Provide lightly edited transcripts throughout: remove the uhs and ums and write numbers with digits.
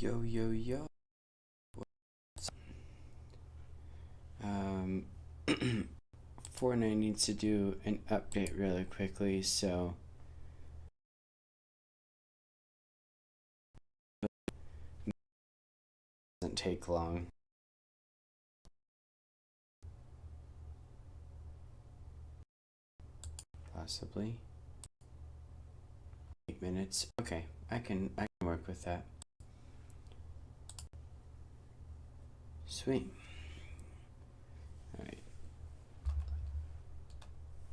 Yo, yo, yo. Um, Fortnite needs to do an update really quickly, so it doesn't take long. Possibly 8 minutes. Okay, I can work with that. Sweet. All right.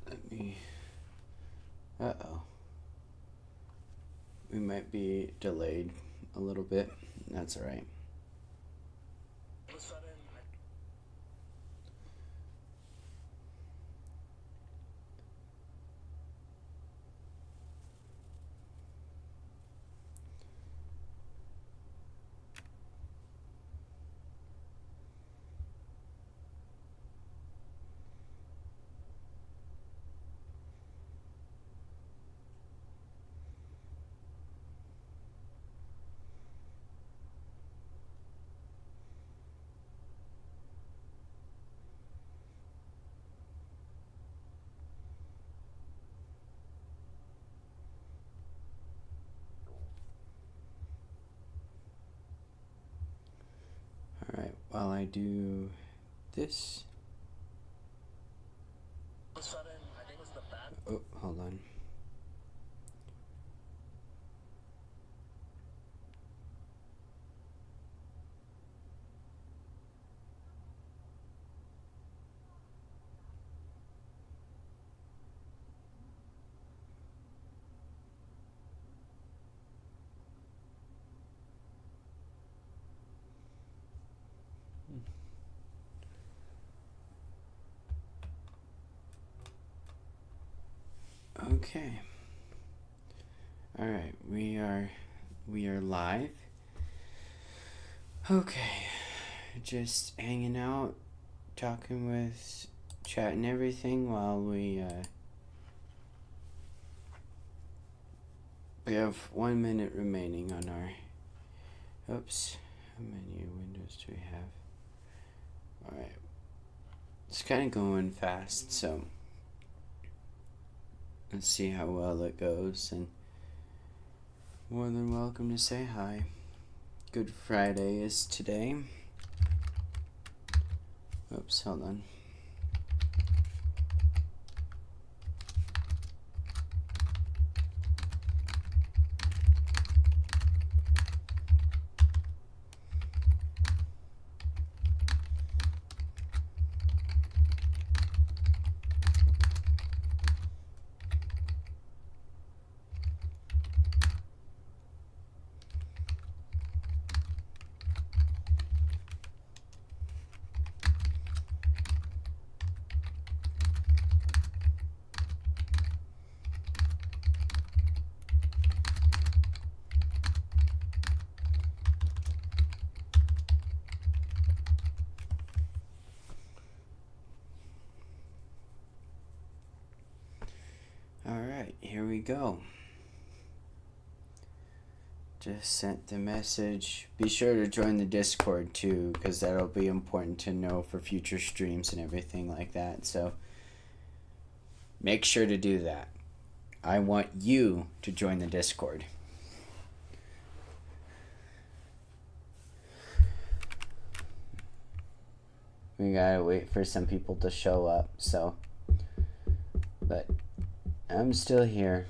Let me. Uh-oh. We might be delayed a little bit. That's all right. All right. While I do this. Oh, hold on. Okay. All right. We are live. Okay. Just hanging out, talking with chat and everything while we have 1 minute remaining on our. Oops. How many windows do we have? All right. It's kind of going fast, so let's see how well it goes. And more than welcome to say hi. Good Friday is today. Oops, hold on. Alright, here we go. Just sent the message. Be sure to join the Discord too, because that'll be important to know for future streams and everything like that. So make sure to do that. I want you to join the Discord. We gotta wait for some people to show up, so. But I'm still here.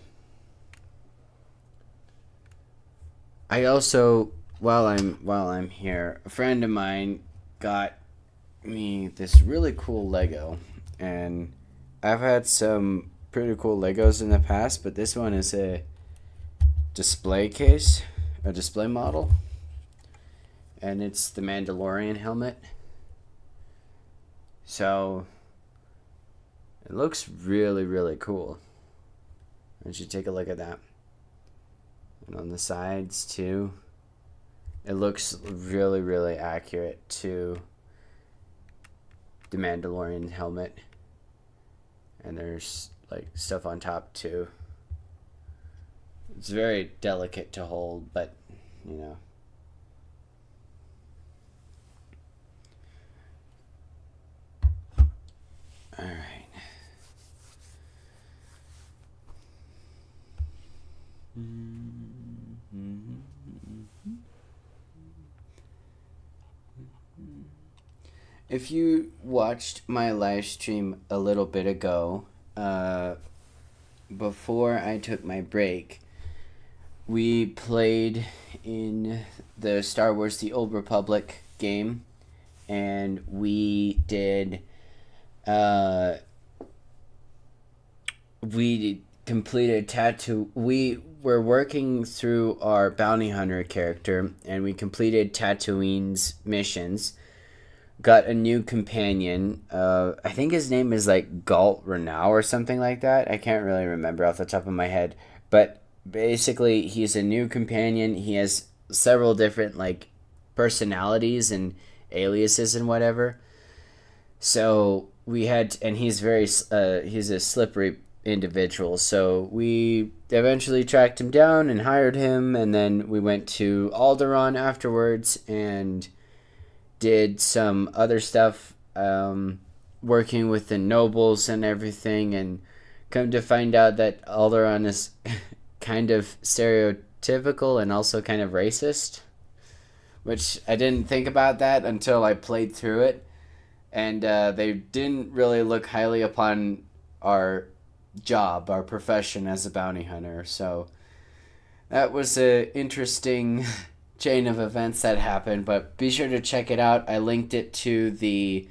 I also, while I'm here, a friend of mine got me this really cool Lego, and I've had some pretty cool Legos in the past, but this one is a display case, a display model, and it's the Mandalorian helmet. So it looks really, really cool. You should take a look at that. And on the sides too, it looks really, really accurate to the Mandalorian helmet. And there's like stuff on top too. It's very delicate to hold, but you know, All right. If you watched my live stream a little bit ago, before I took my break, we played in the Star Wars The Old Republic game, and uh, we completed tattoo. We were working through our bounty hunter character, and we completed Tatooine's missions. Got a new companion. I think his name is like Galt Renau or something like that. I can't really remember off the top of my head, but basically he's a new companion. He has several different like personalities and aliases and whatever. So we had, and he's a slippery individual. So we eventually tracked him down and hired him, and then we went to Alderaan afterwards and did some other stuff, working with the nobles and everything, and come to find out that Alderaan is kind of stereotypical and also kind of racist, which I didn't think about that until I played through it, and they didn't really look highly upon our our profession as a bounty hunter, so that was a interesting chain of events that happened, but be sure to check it out. I linked it to the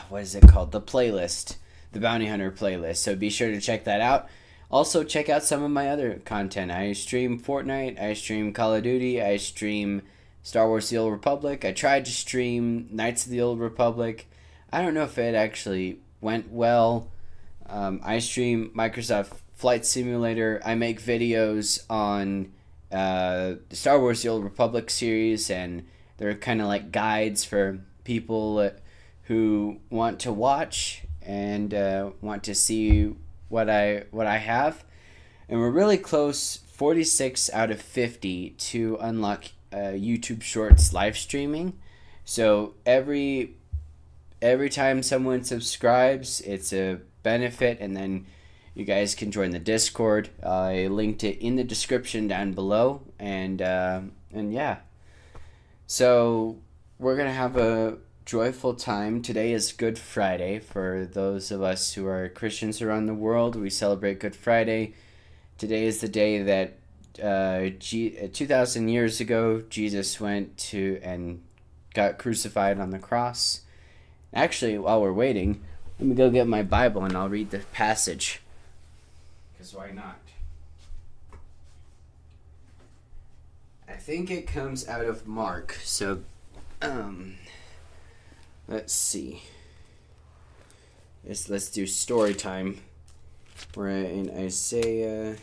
what is it called? The playlist, the Bounty Hunter playlist. So be sure to check that out. Also, check out some of my other content. I stream Fortnite, I stream Call of Duty, I stream Star Wars The Old Republic. I tried to stream Knights of the Old Republic. I don't know if it actually went well. I stream Microsoft Flight Simulator. I make videos on Star Wars The Old Republic series, and they're kind of like guides for people who want to watch and want to see what I have. And we're really close, 46 out of 50, to unlock YouTube Shorts live streaming. So every time someone subscribes, it's a benefit, and then you guys can join the Discord. I linked it in the description down below, and yeah. So we're gonna have a joyful time. Today is Good Friday for those of us who are Christians around the world. We celebrate Good Friday. Today is the day that 2,000 years ago Jesus went to and got crucified on the cross. Actually, while we're waiting, let me go get my Bible and I'll read the passage. Because why not? I think it comes out of Mark. So, let's see. Let's do story time. We're in Isaiah.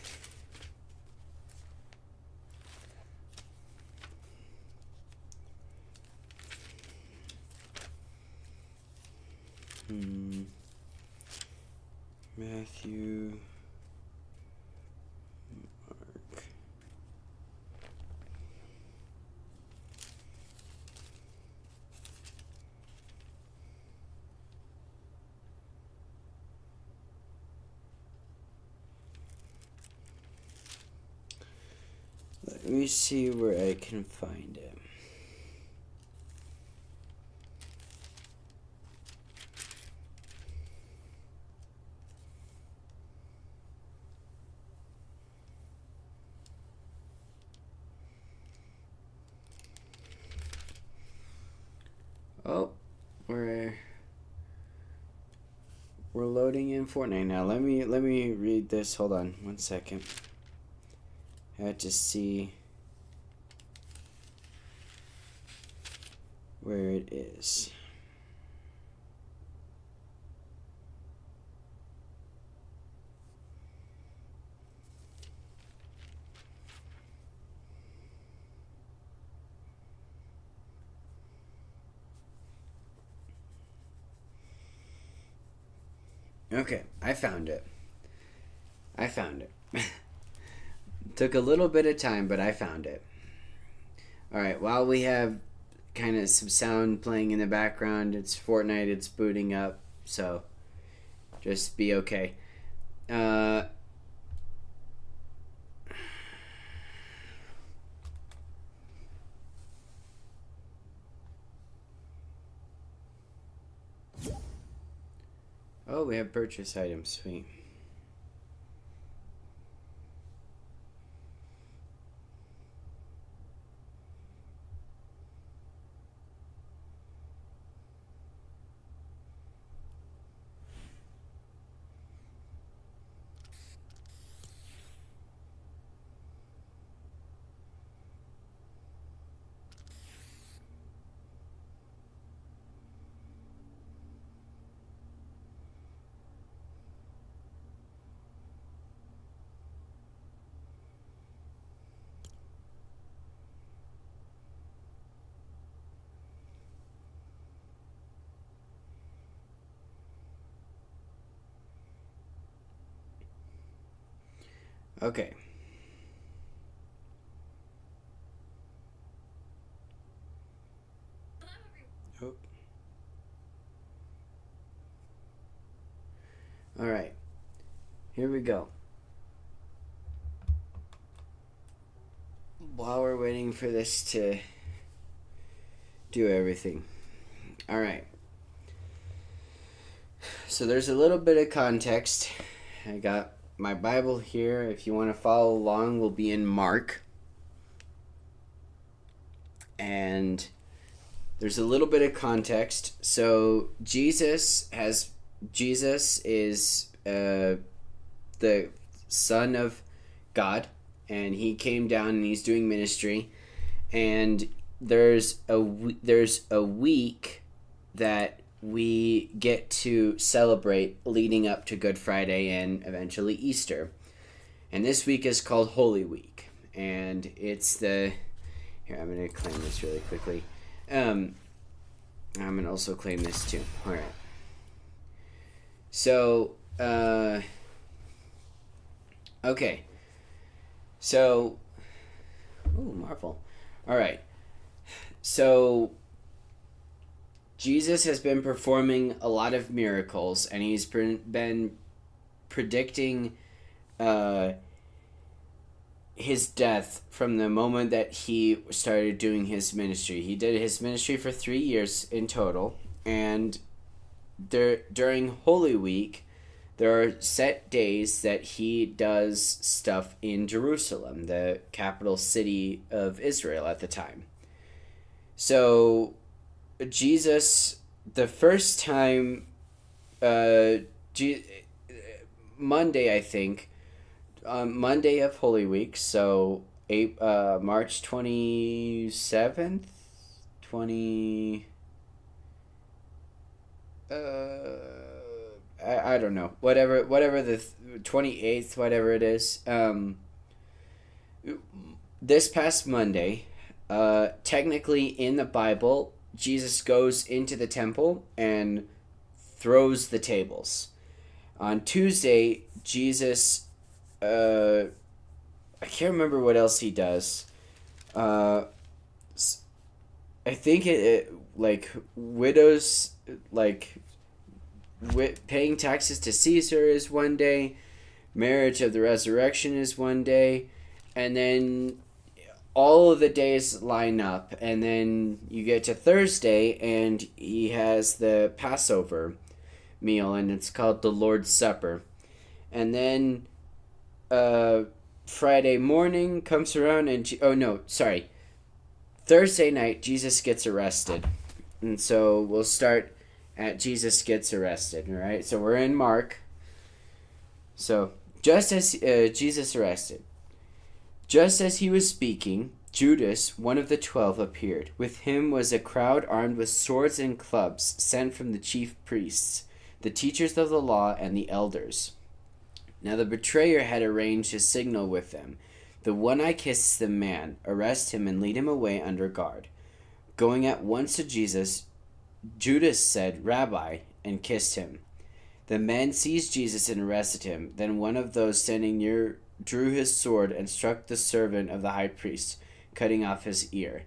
Matthew. Mark. Let me see where I can find it. Oh, we're loading in Fortnite now. Let me read this. Hold on 1 second. I had to see where it is. Okay, I found it. Took a little bit of time, but I found it. Alright, while we have kind of some sound playing in the background. It's Fortnite, it's booting up, so just be okay. Uh, oh, we have purchase items. Sweet. Okay. Oh. All right. Here we go. While we're waiting for this to do everything. All right. So there's a little bit of context. I got my Bible here. If you want to follow along, we'll be in Mark. And there's a little bit of context. So Jesus is the Son of God, and he came down and he's doing ministry. And there's a week that we get to celebrate leading up to Good Friday and eventually Easter. And this week is called Holy Week. And it's the... Here, I'm going to claim this really quickly. I'm going to also claim this too. All right. So, okay. So, ooh, Marvel. All right. So, Jesus has been performing a lot of miracles, and he's been predicting his death from the moment that he started doing his ministry. He did his ministry for 3 years in total, and during Holy Week, there are set days that he does stuff in Jerusalem, the capital city of Israel at the time. So, Jesus, the first time, Monday, I think, Monday of Holy Week, so March 27th, 20... I don't know. Whatever the 28th, whatever it is. This past Monday, technically in the Bible, Jesus goes into the temple and throws the tables. On Tuesday, Jesus, I can't remember what else he does. I think it like widows, like paying taxes to Caesar is one day, marriage of the resurrection is one day, and then all of the days line up, and then you get to Thursday and he has the Passover meal, and it's called the Lord's Supper. And then Friday morning comes around and Thursday night Jesus gets arrested. And so we'll start at Jesus gets arrested. All right, so we're in Mark. So just as Jesus arrested, just as he was speaking, Judas, one of the 12, appeared. With him was a crowd armed with swords and clubs, sent from the chief priests, the teachers of the law, and the elders. Now the betrayer had arranged a signal with them. The one I kiss the man. Arrest him and lead him away under guard. Going at once to Jesus, Judas said, Rabbi, and kissed him. The men seized Jesus and arrested him. Then one of those standing near drew his sword and struck the servant of the high priest, cutting off his ear.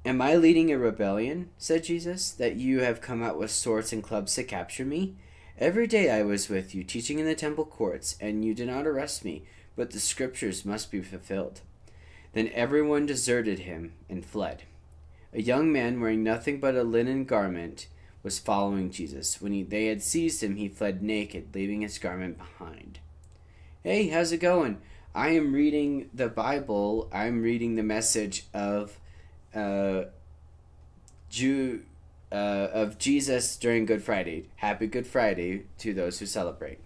Am I leading a rebellion, said Jesus, that you have come out with swords and clubs to capture me? Every day I was with you, teaching in the temple courts, and you did not arrest me, but the scriptures must be fulfilled. Then everyone deserted him and fled. A young man wearing nothing but a linen garment was following Jesus. When they had seized him, he fled naked, leaving his garment behind. Hey, how's it going? I am reading the Bible. I'm reading the message of uh, of Jesus during Good Friday. Happy Good Friday to those who celebrate.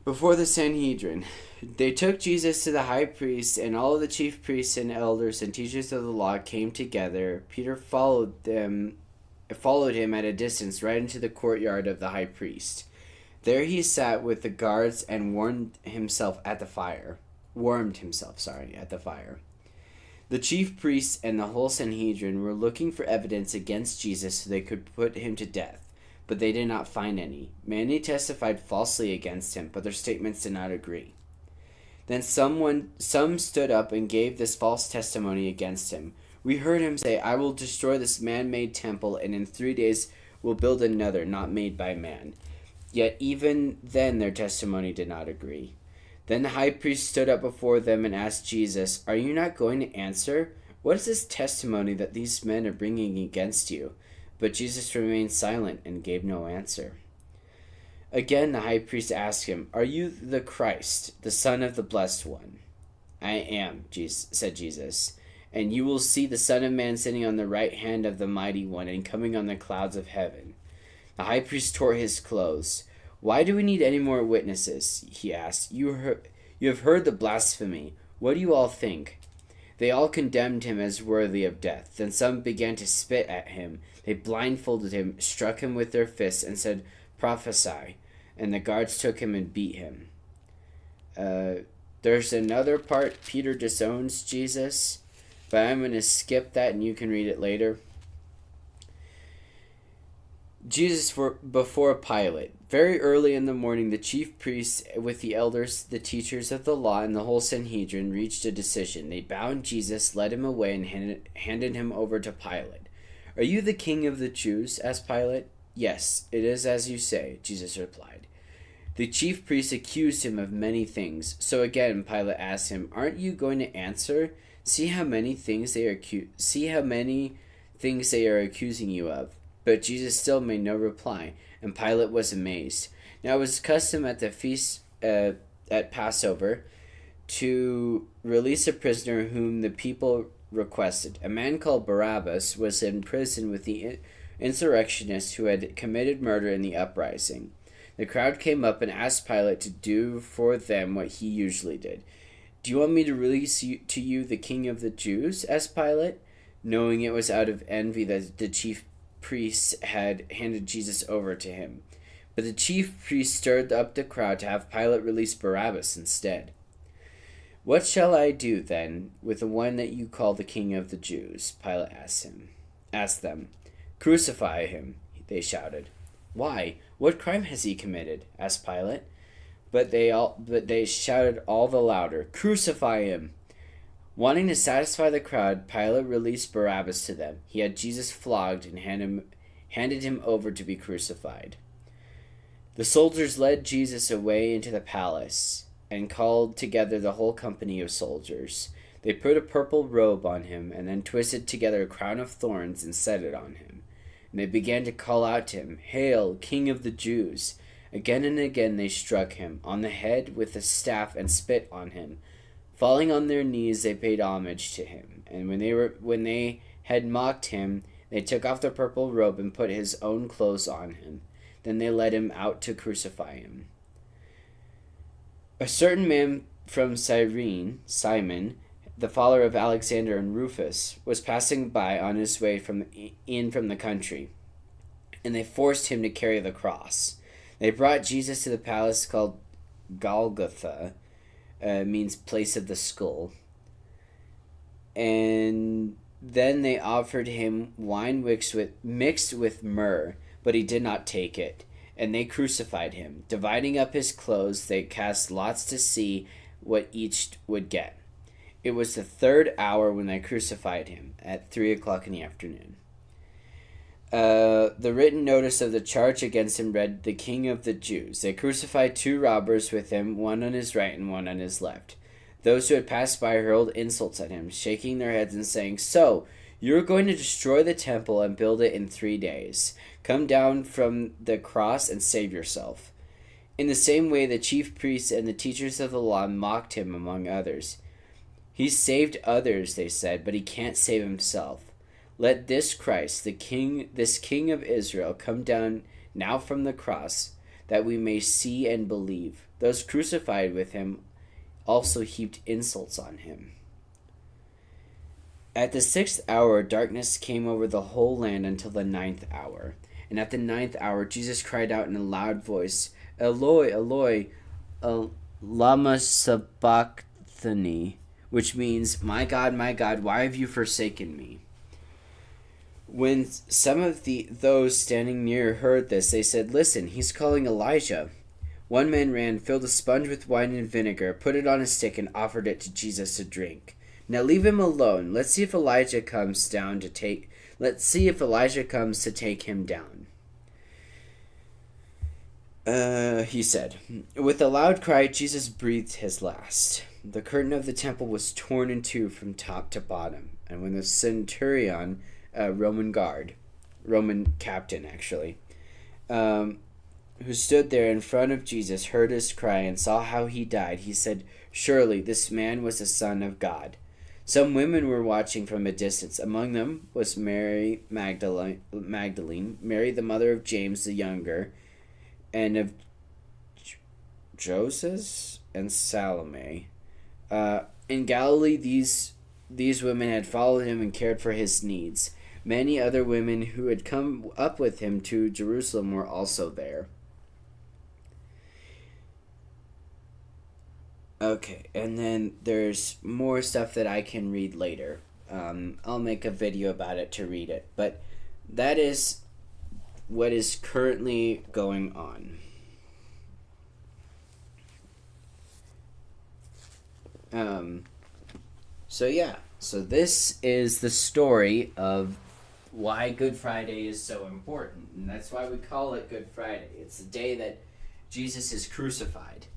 Before the Sanhedrin, they took Jesus to the high priest, and all of the chief priests and elders and teachers of the law came together. Peter followed him at a distance right into the courtyard of the high priest. There he sat with the guards and warmed himself at the fire. The chief priests and the whole Sanhedrin were looking for evidence against Jesus so they could put him to death, but they did not find any. Many testified falsely against him, but their statements did not agree. Then some stood up and gave this false testimony against him. We heard him say, I will destroy this man-made temple, and in 3 days will build another, not made by man. Yet even then their testimony did not agree. Then the high priest stood up before them and asked Jesus, Are you not going to answer? What is this testimony that these men are bringing against you? But Jesus remained silent and gave no answer. Again the high priest asked him, Are you the Christ, the Son of the Blessed One? I am, said Jesus. And you will see the Son of Man sitting on the right hand of the Mighty One and coming on the clouds of heaven. The high priest tore his clothes. Why do we need any more witnesses? He asked. You have heard the blasphemy. What do you all think? They all condemned him as worthy of death. Then some began to spit at him. They blindfolded him, struck him with their fists, and said, Prophesy. And the guards took him and beat him. There's another part. Peter disowns Jesus. But I'm going to skip that and you can read it later. Jesus before Pilate. Very early in the morning, the chief priests with the elders, the teachers of the law, and the whole Sanhedrin reached a decision. They bound Jesus, led him away, and handed him over to Pilate. Are you the king of the Jews? Asked Pilate. Yes, it is as you say, Jesus replied. The chief priests accused him of many things. So again, Pilate asked him, Aren't you going to answer? See how many things they are accusing you of. But Jesus still made no reply, and Pilate was amazed. Now it was custom at the feast at Passover to release a prisoner whom the people requested. A man called Barabbas was in prison with the insurrectionists who had committed murder in the uprising. The crowd came up and asked Pilate to do for them what he usually did. Do you want me to release to you the king of the Jews? Asked Pilate, knowing it was out of envy that the chief priests had handed Jesus over to him. But the chief priests stirred up the crowd to have Pilate release Barabbas instead. What shall I do, then, with the one that you call the king of the Jews? Pilate asked them. Crucify him, they shouted. Why? What crime has he committed? Asked Pilate. But they shouted all the louder, Crucify him! Wanting to satisfy the crowd, Pilate released Barabbas to them. He had Jesus flogged and handed him over to be crucified. The soldiers led Jesus away into the palace and called together the whole company of soldiers. They put a purple robe on him and then twisted together a crown of thorns and set it on him. And they began to call out to him, Hail, King of the Jews! Again and again they struck him on the head with a staff and spit on him. Falling on their knees, they paid homage to him. And when they had mocked him, they took off the purple robe and put his own clothes on him. Then they led him out to crucify him. A certain man from Cyrene, Simon, the father of Alexander and Rufus, was passing by on his way from the country, and they forced him to carry the cross. They brought Jesus to the palace called Golgotha, means place of the skull. And then they offered him wine mixed with myrrh, but he did not take it. And they crucified him. Dividing up his clothes, they cast lots to see what each would get. It was the third hour when they crucified him, at 3 o'clock in the afternoon. The written notice of the charge against him read, "The King of the Jews." They crucified two robbers with him, one on his right and one on his left. Those who had passed by hurled insults at him, shaking their heads and saying, "So, you are going to destroy the temple and build it in 3 days. Come down from the cross and save yourself." In the same way, the chief priests and the teachers of the law mocked him, among others. "He saved others," they said, "but he can't save himself. Let this Christ, this King of Israel, come down now from the cross, that we may see and believe." Those crucified with him also heaped insults on him. At the 6th hour, darkness came over the whole land until the 9th hour. And at the 9th hour, Jesus cried out in a loud voice, "Eloi, Eloi, lama sabachthani," which means, my God, why have you forsaken me?" When some of those standing near heard this, they said, "Listen, he's calling Elijah." One man ran, filled a sponge with wine and vinegar, put it on a stick, and offered it to Jesus to drink. "Now leave him alone. Let's see if Elijah comes to take him down." He said. With a loud cry, Jesus breathed his last. The curtain of the temple was torn in two from top to bottom, and when the centurion, Roman captain actually, who stood there in front of Jesus, heard his cry and saw how he died, he said, "Surely this man was the Son of God." Some women were watching from a distance. Among them was Mary Magdalene, Mary the mother of James the younger, and of Joseph and Salome. In Galilee, these women had followed him and cared for his needs. Many other women who had come up with him to Jerusalem were also there. Okay, and then there's more stuff that I can read later. I'll make a video about it to read it. But that is what is currently going on. So this is the story of why Good Friday is so important. And that's why we call it Good Friday. It's the day that Jesus is crucified.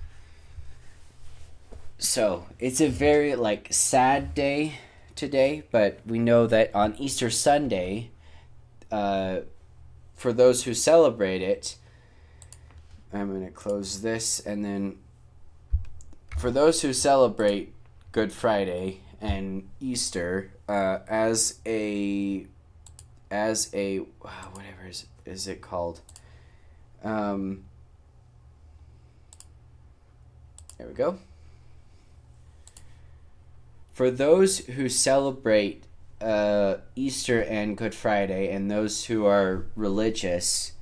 So it's a very sad day today, but we know that on Easter Sunday, for those who celebrate it, I'm going to close this, and then for those who celebrate Good Friday and Easter as a whatever is it called? There we go. For those who celebrate Easter and Good Friday, and those who are religious,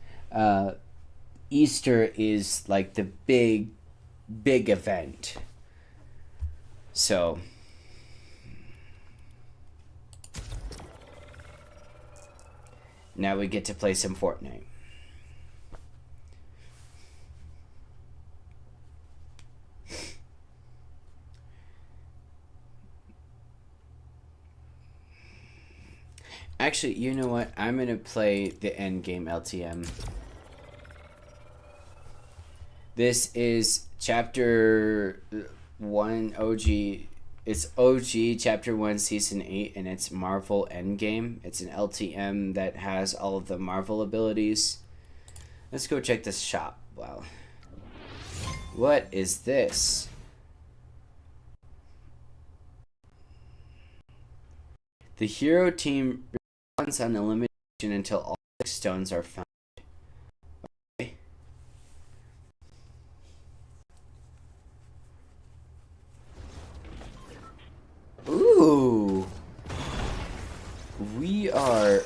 Easter is like the big event. So now we get to play some Fortnite. Actually, you know what? I'm going to play the endgame LTM. This is Chapter 1 OG. It's OG Chapter 1 Season 8, and it's Marvel Endgame. It's an LTM that has all of the Marvel abilities. Let's go check this shop. Wow. What is this? The hero team responds on elimination until all 6 stones are found. Okay. Ooh. We are...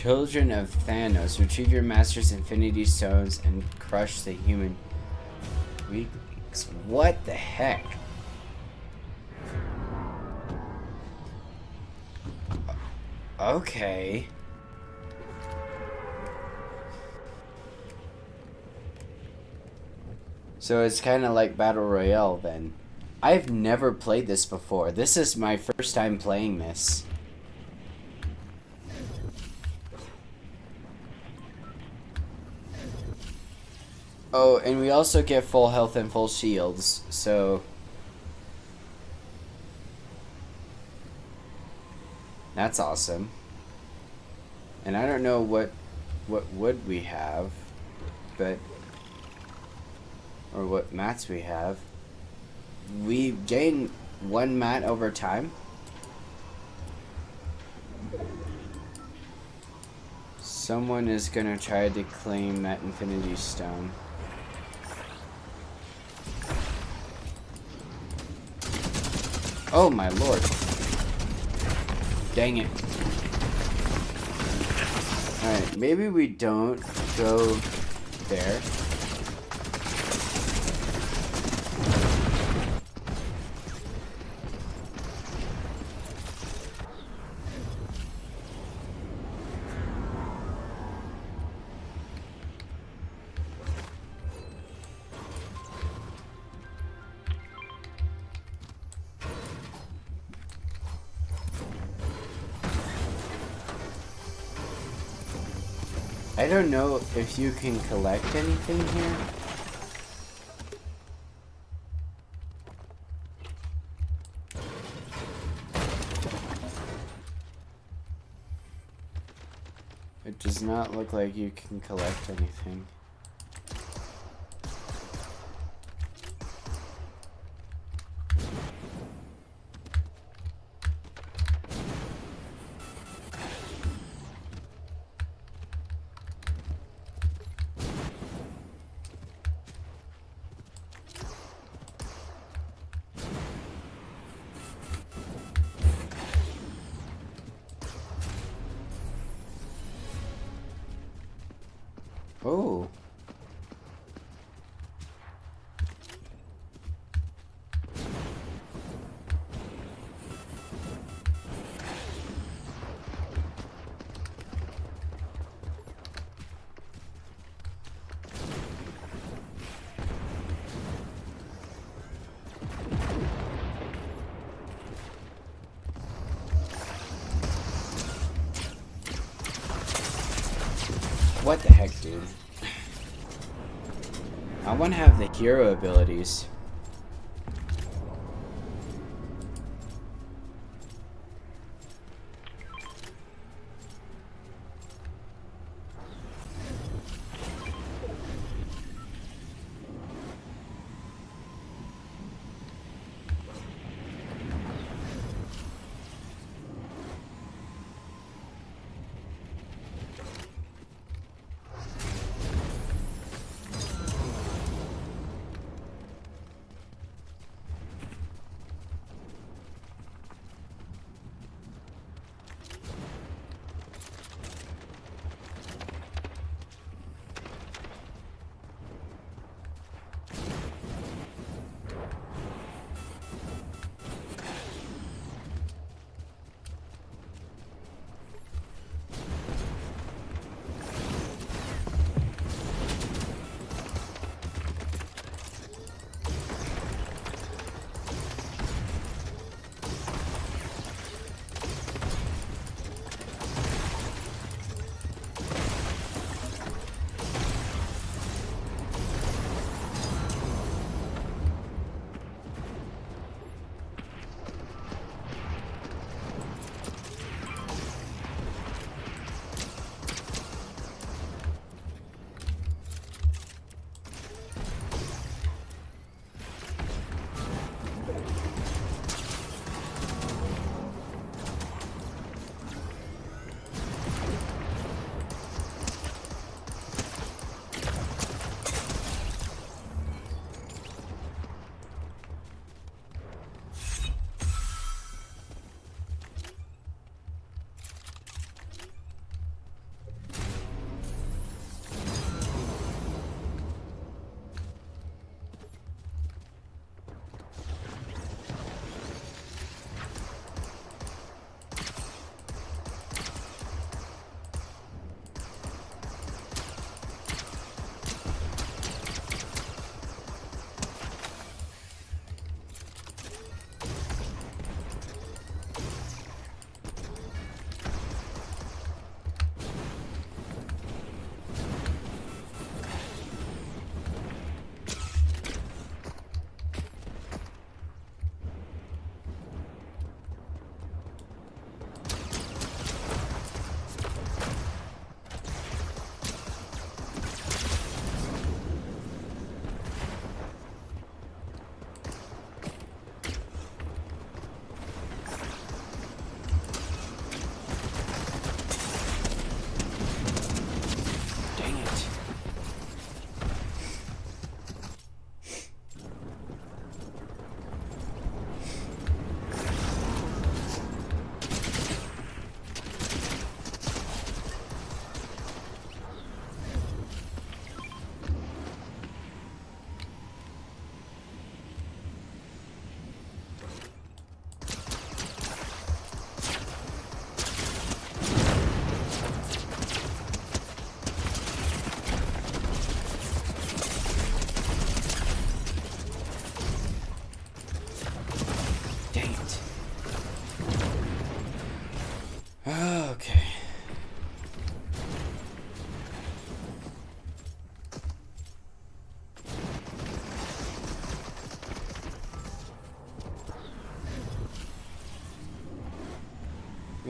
Children of Thanos, retrieve your master's Infinity Stones and crush the human weaklings. What the heck? Okay. So it's kind of like Battle Royale then. I've never played this before. This is my first time playing this. Oh, and we also get full health and full shields, so... That's awesome. And I don't know what wood we have, but... Or what mats we have. We gain 1 mat over time. Someone is gonna try to claim that Infinity Stone. Oh my lord. Dang it. Alright, maybe we don't go there. I don't know if you can collect anything here. It does not look like you can collect anything. Oh. What the heck, dude? I want to have the hero abilities.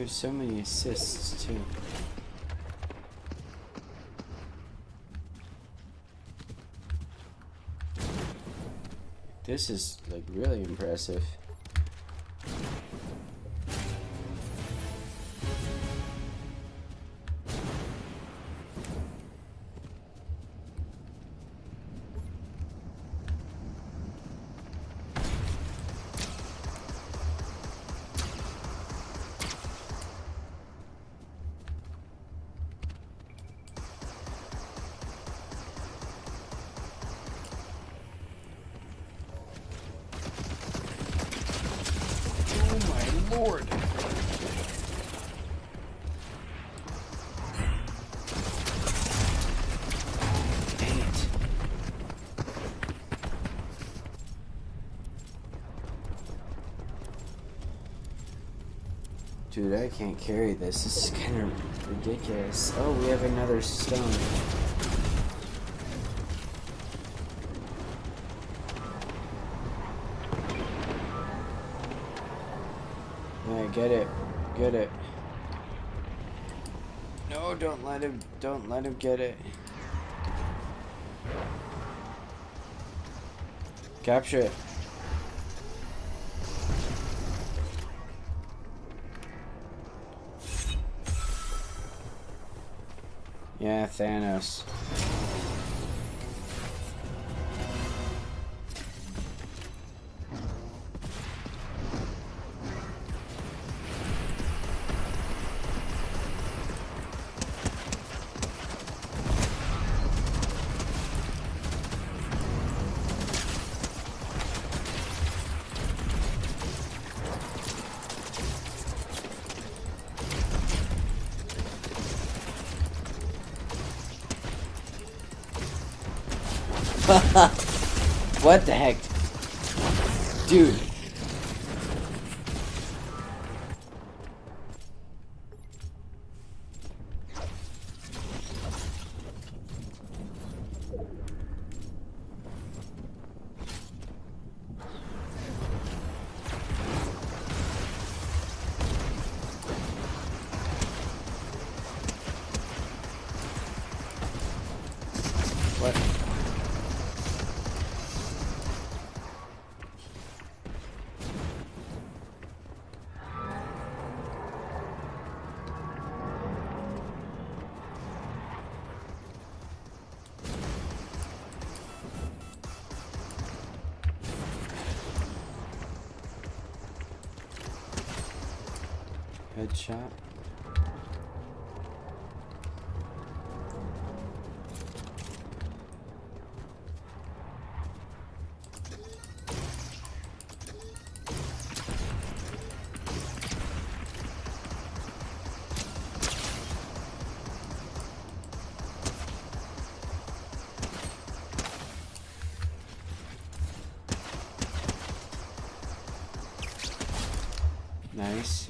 have so many assists, too. This is, like, really impressive. Oh my lord! Dang it. Dude, I can't carry this. This is kind of ridiculous. Oh, we have another stone. Yeah, get it. Get it. No, don't let him get it. Capture it. Yeah, Thanos. What the heck? Dude. What? Headshot. Nice.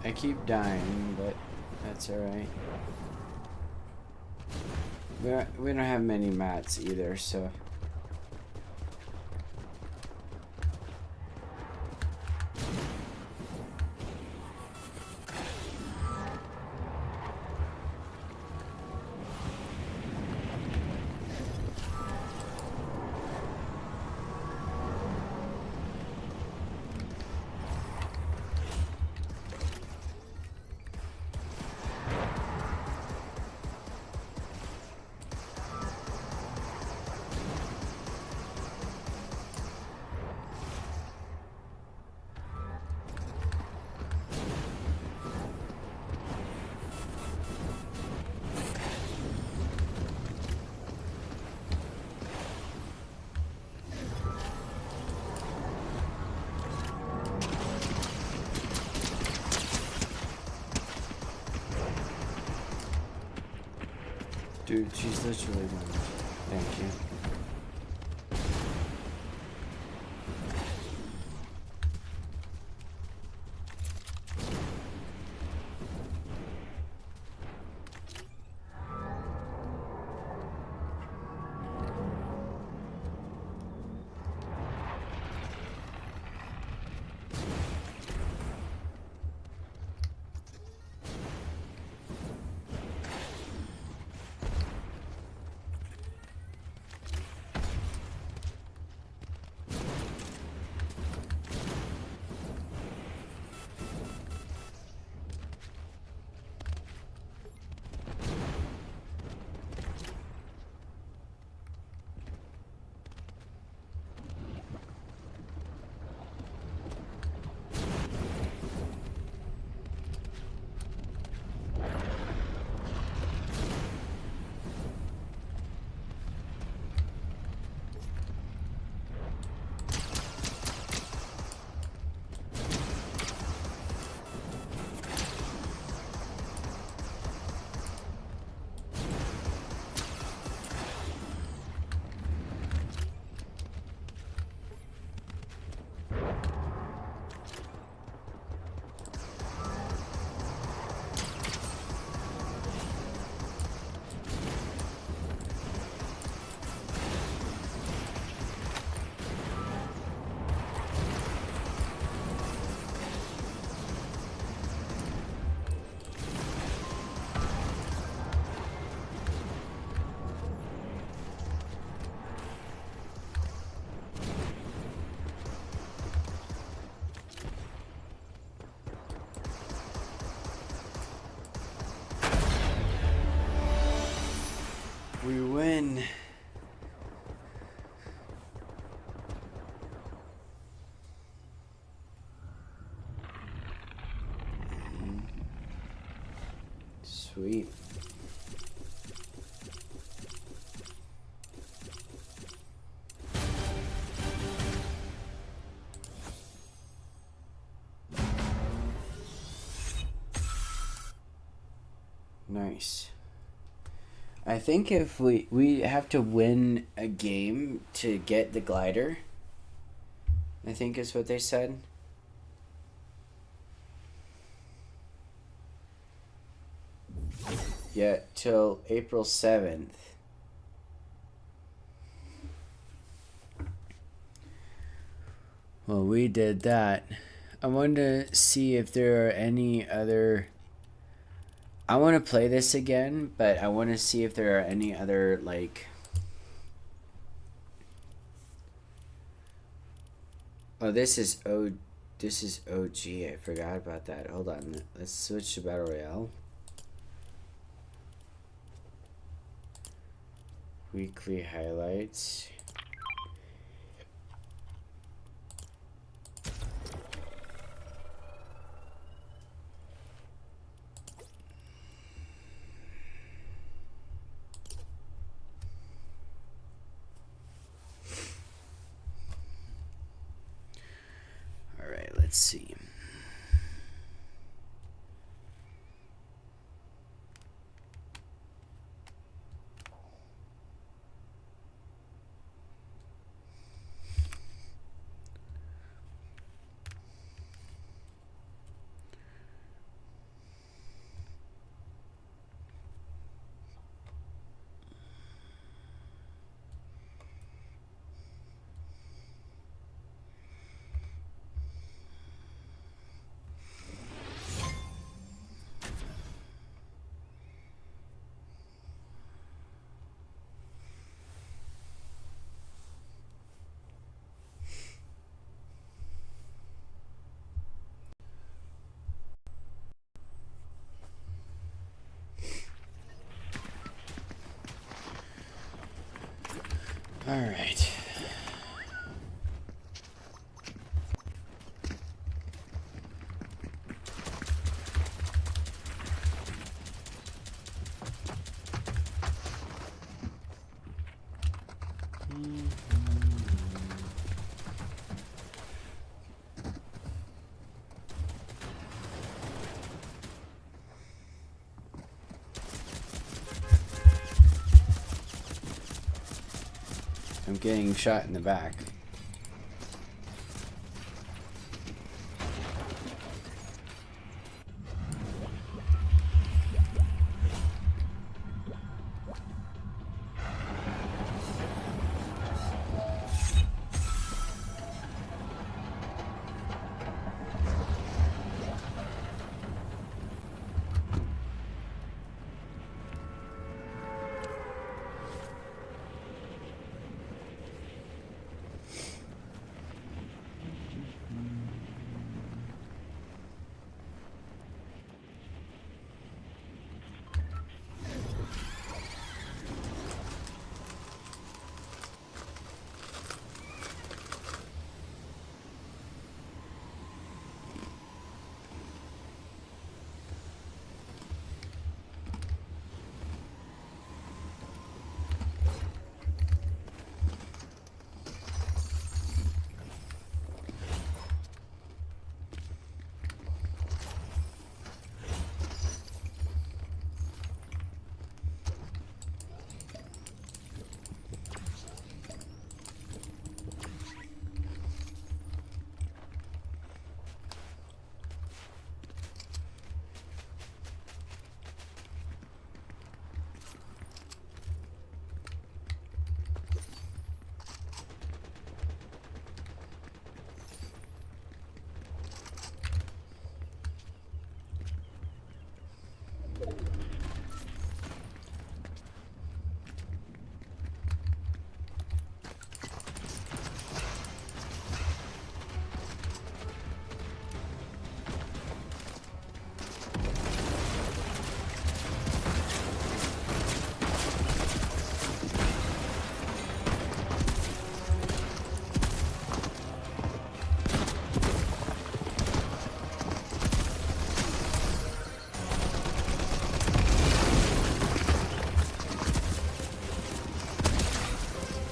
I keep dying, but that's alright. We don't have many mats either, so... Dude, she's literally one. Thank you. We win. Sweet. Nice. I think if we have to win a game to get the glider, I think is what they said. Yeah, till April 7th. Well, we did that. I wanted to see if there are any other. I want to play this again, but I want to see if there are any other, like. Oh, this is OG. I forgot about that. Hold on. Let's switch to Battle Royale. Weekly highlights. All right, let's see. All right. I'm getting shot in the back.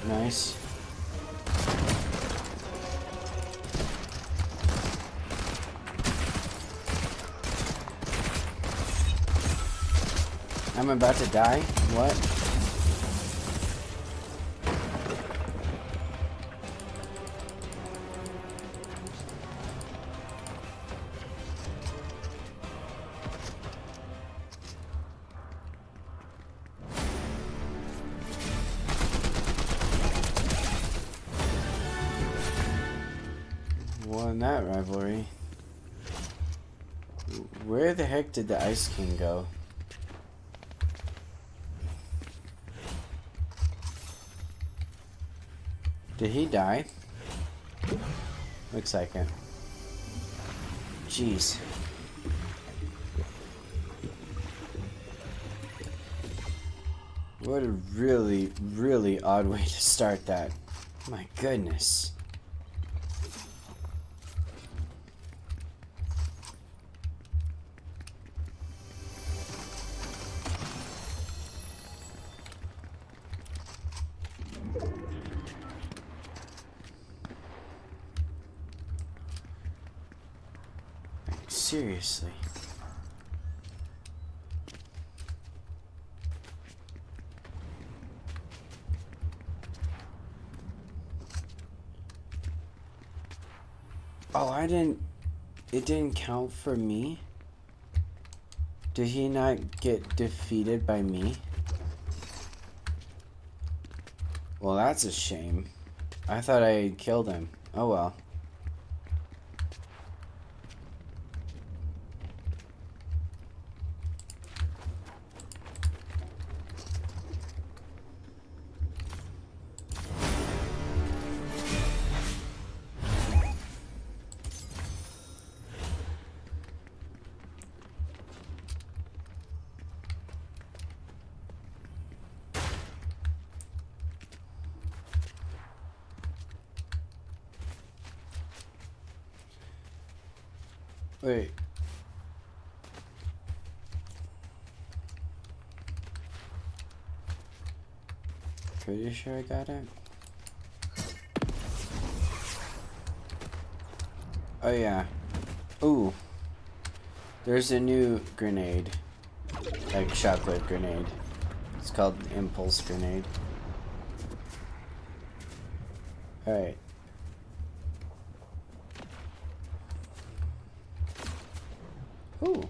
Nice. I'm about to die? What? Won that rivalry. Where the heck did the Ice King go? Did he die? Looks like it. Jeez. What a really, really odd way to start that. My goodness. Seriously. Oh, it didn't count for me? Did he not get defeated by me? Well, that's a shame. I thought I killed him. Oh well. Wait. Pretty sure I got it. Oh yeah. Ooh. There's a new grenade. Like shockwave grenade. It's called Impulse Grenade. Alright. Ooh.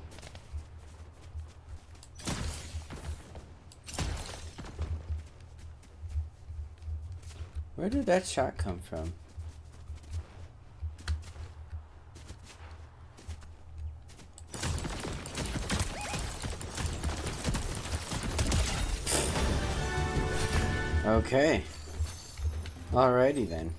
Where did that shot come from? Okay. Alrighty then.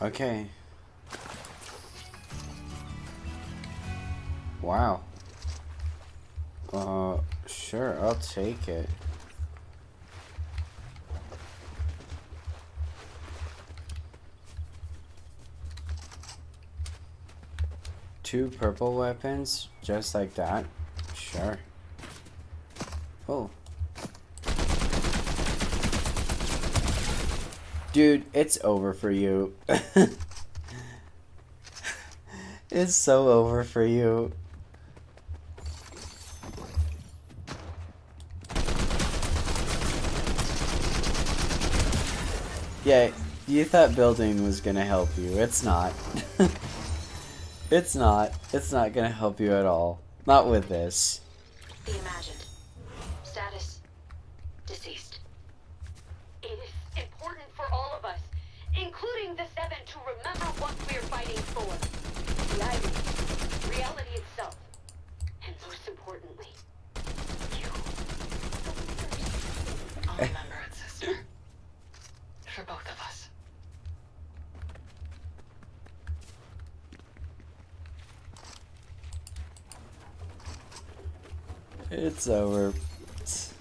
Okay. Wow. Sure, I'll take it. Two purple weapons, just like that? Sure. Oh. Dude, it's over for you. It's so over for you. Yeah, you thought building was gonna help you. It's not. It's not. It's not gonna help you at all. Not with this. The imagined. Status. Deceased. It is important for all of us, including the 7, to It's over. Is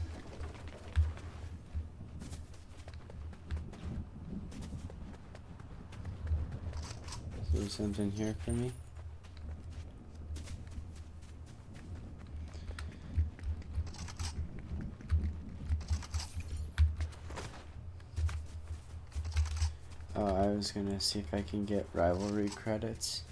there something here for me? Oh, I was gonna see if I can get rivalry credits.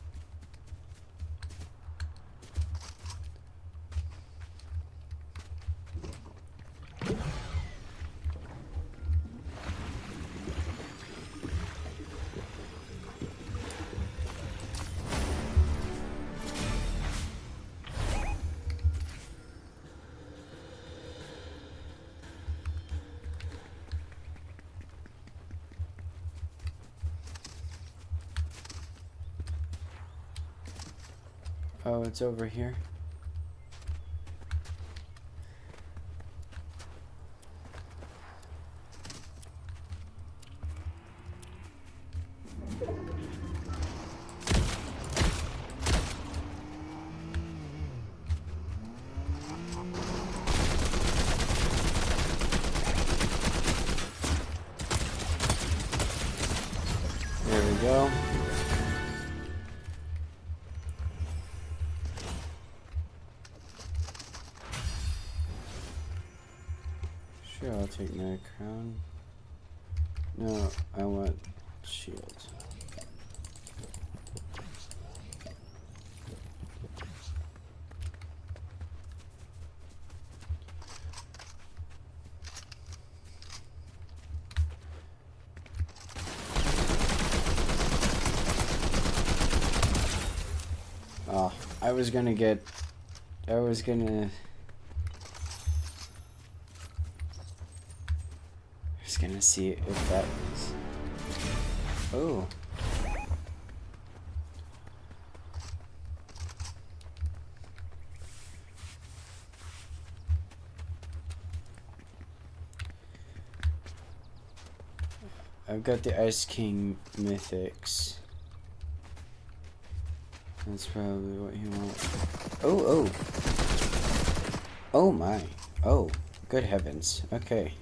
Oh, it's over here. There we go. Sure, I'll take my crown. No, I want shield. Oh, I was gonna see if that was. Oh. I've got the Ice King Mythics. That's probably what you want. Oh, oh. Oh my. Oh, good heavens. Okay.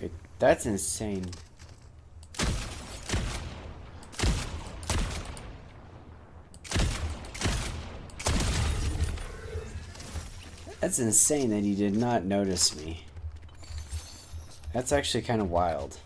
Wait, that's insane. That's insane that he did not notice me. That's actually kind of wild.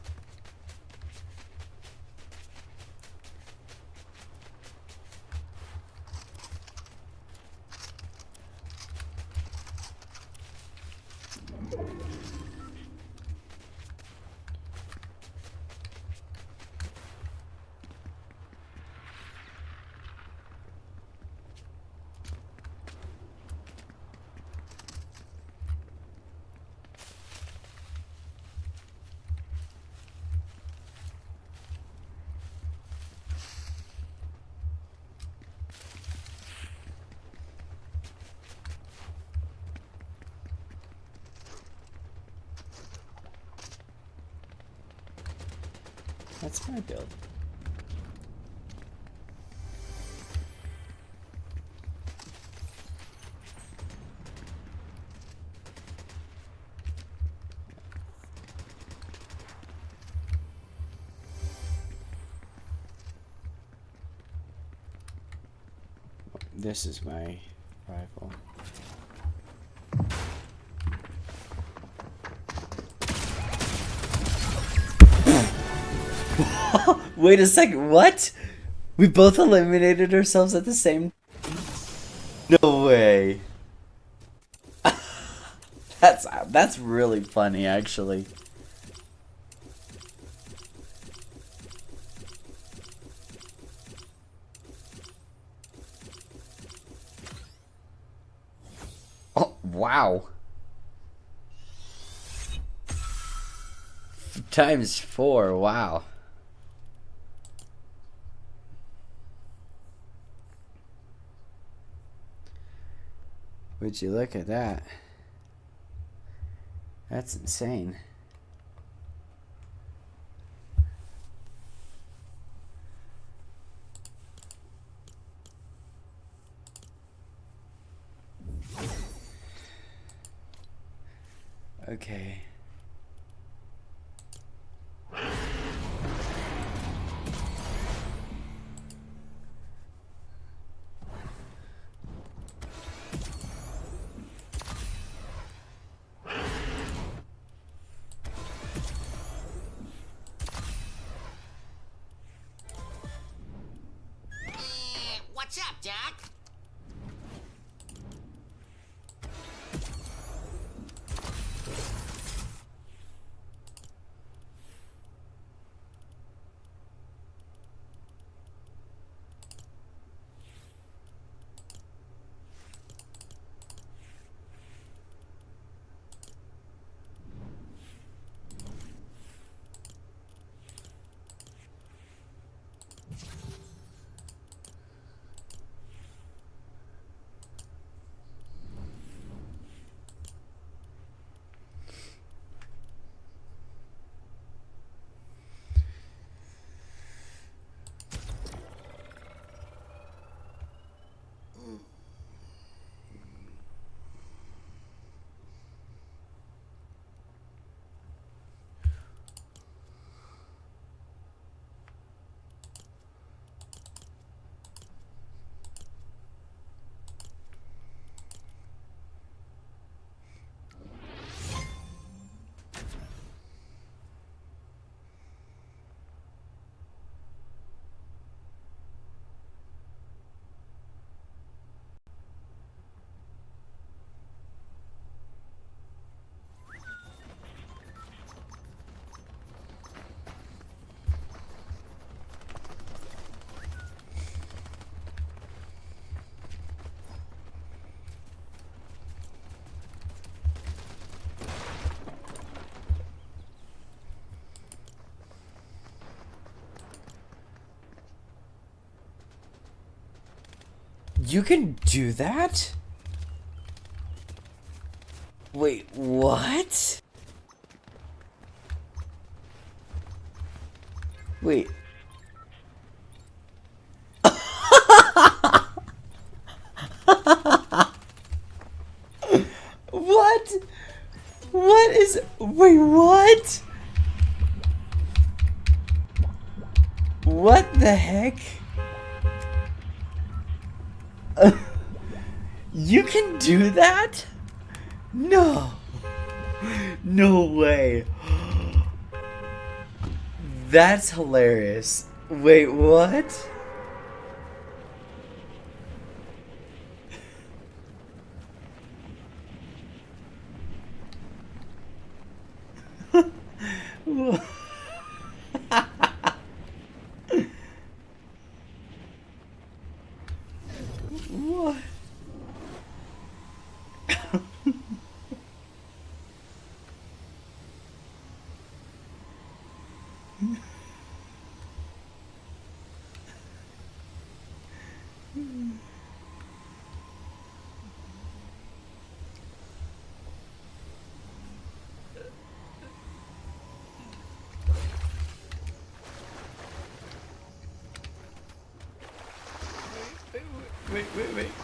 That's my build. This is my rifle. Wait a second, what? We both eliminated ourselves at the same. No way. That's really funny, actually. Oh, wow. Times 4, wow. Would you look at that? That's insane. Okay. What's up, Doc? You can do that? Wait, what? Wait. What? What is... Wait, what? What the heck? You can do that? No. No way. That's hilarious. Wait, what? What?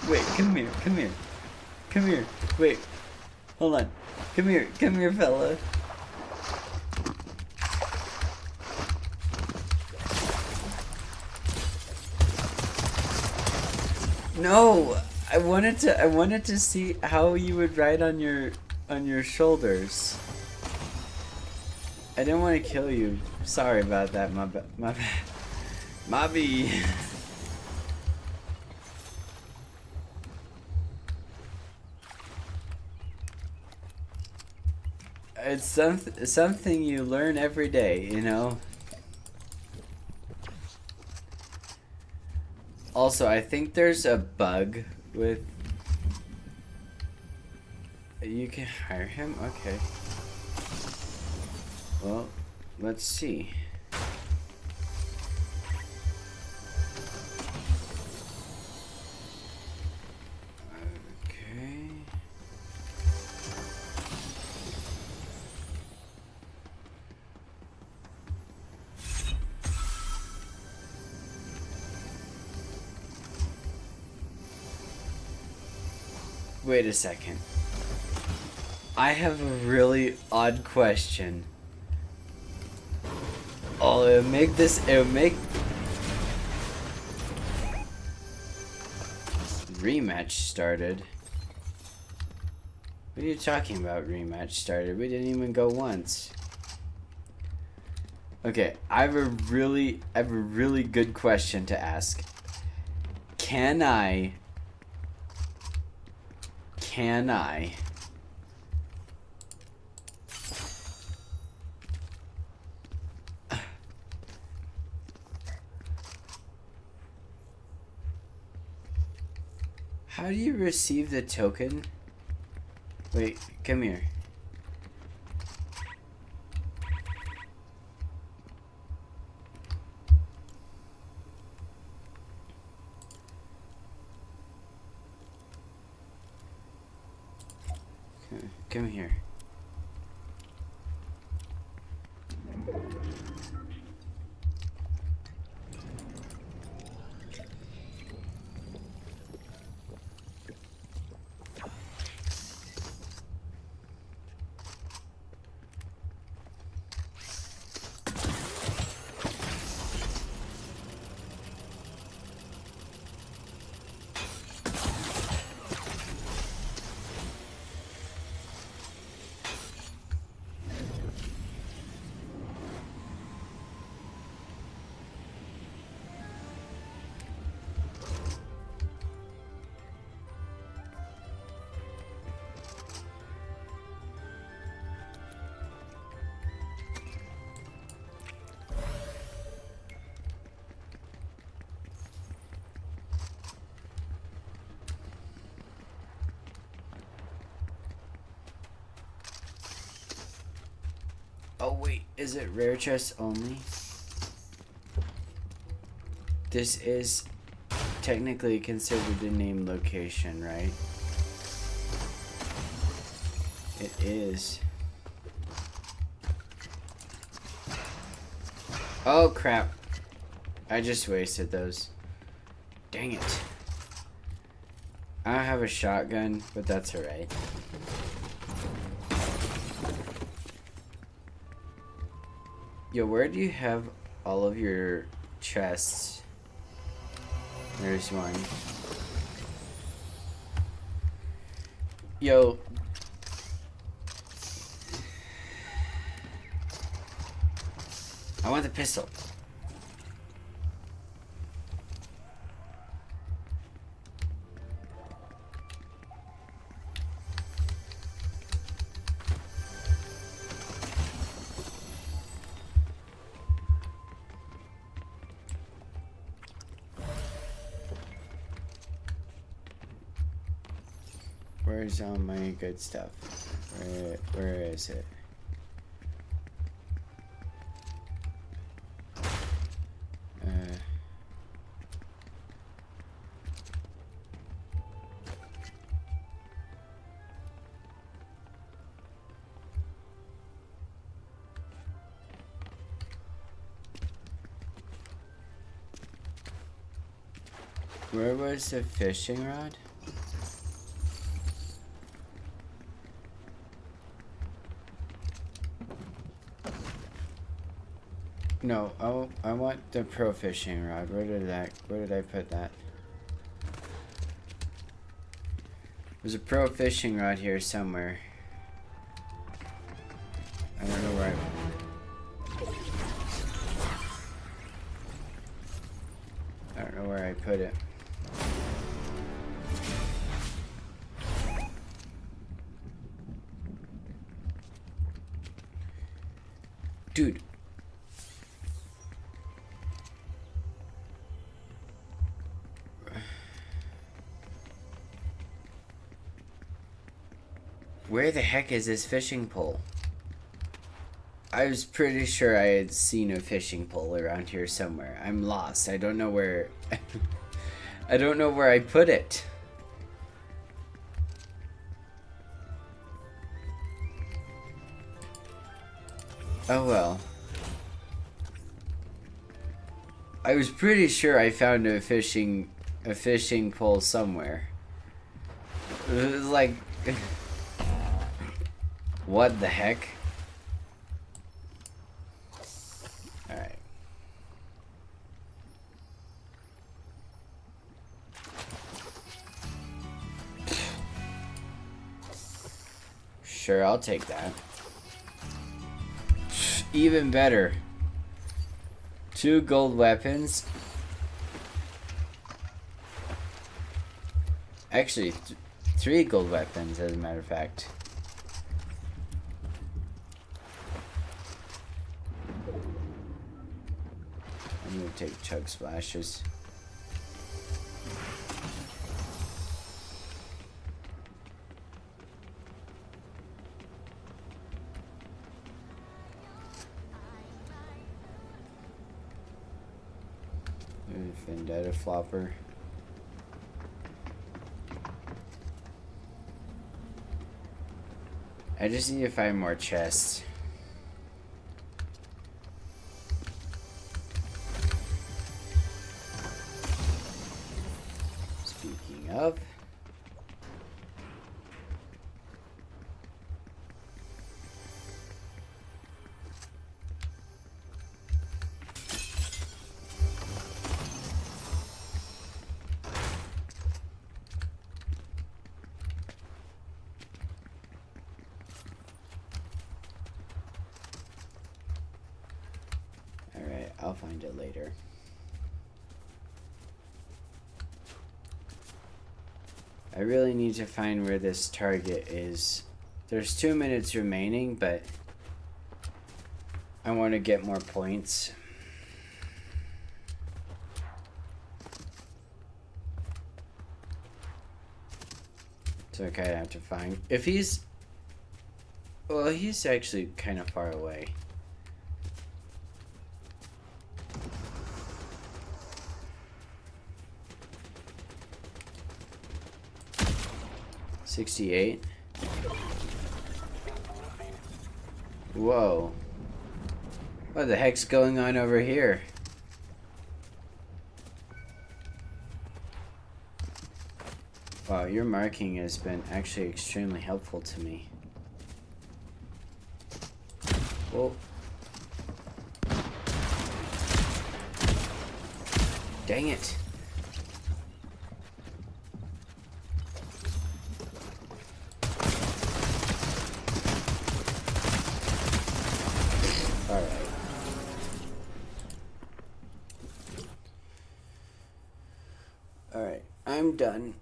Wait, come here, come here. Come here, wait. Hold on. Come here, fella. No, I wanted to see how you would ride on your shoulders. I didn't want to kill you Sorry about that, my bad. My bee. It's something you learn every day, you know? Also, I think there's a bug with... You can hire him? Okay. Well, let's see. Okay. Wait a second. I have a really odd question. Oh, it'll make rematch started. What are you talking about, rematch started? We didn't even go once. Okay, I have a really good question to ask. Can I How do you receive the token? Wait, come here. Come here. Oh wait, is it rare chests only? This is technically considered a named location, right? It is. Oh crap. I just wasted those. Dang it. I don't have a shotgun, but that's alright. Yo, where do you have all of your chests? There's one. Yo. I want the pistol. Where's all my good stuff? Where is it? Where was the fishing rod? No, I want the pro fishing rod. Where did I put that? There's a pro fishing rod here somewhere. I don't know where Dude. Where the heck is this fishing pole? I was pretty sure I had seen a fishing pole around here somewhere. I'm lost. I don't know where... I don't know where I put it. Oh well. I was pretty sure I found a fishing pole somewhere. It was like... What the heck? Alright. Sure, I'll take that. Even better. 2 gold weapons. Actually, 3 gold weapons, as a matter of fact. I'm gonna take chug splashes. Vendetta flopper. I just need to find more chests. Speaking of, alright, I'll find it later. I really need to find where this target is. There's 2 minutes remaining, but I want to get more points. So I kind of have to find... If he's... Well, he's actually kind of far away. $68. Whoa. What the heck's going on over here? Wow, your marking has been actually extremely helpful to me. Whoa. Dang it. Alright. Alright, I'm done.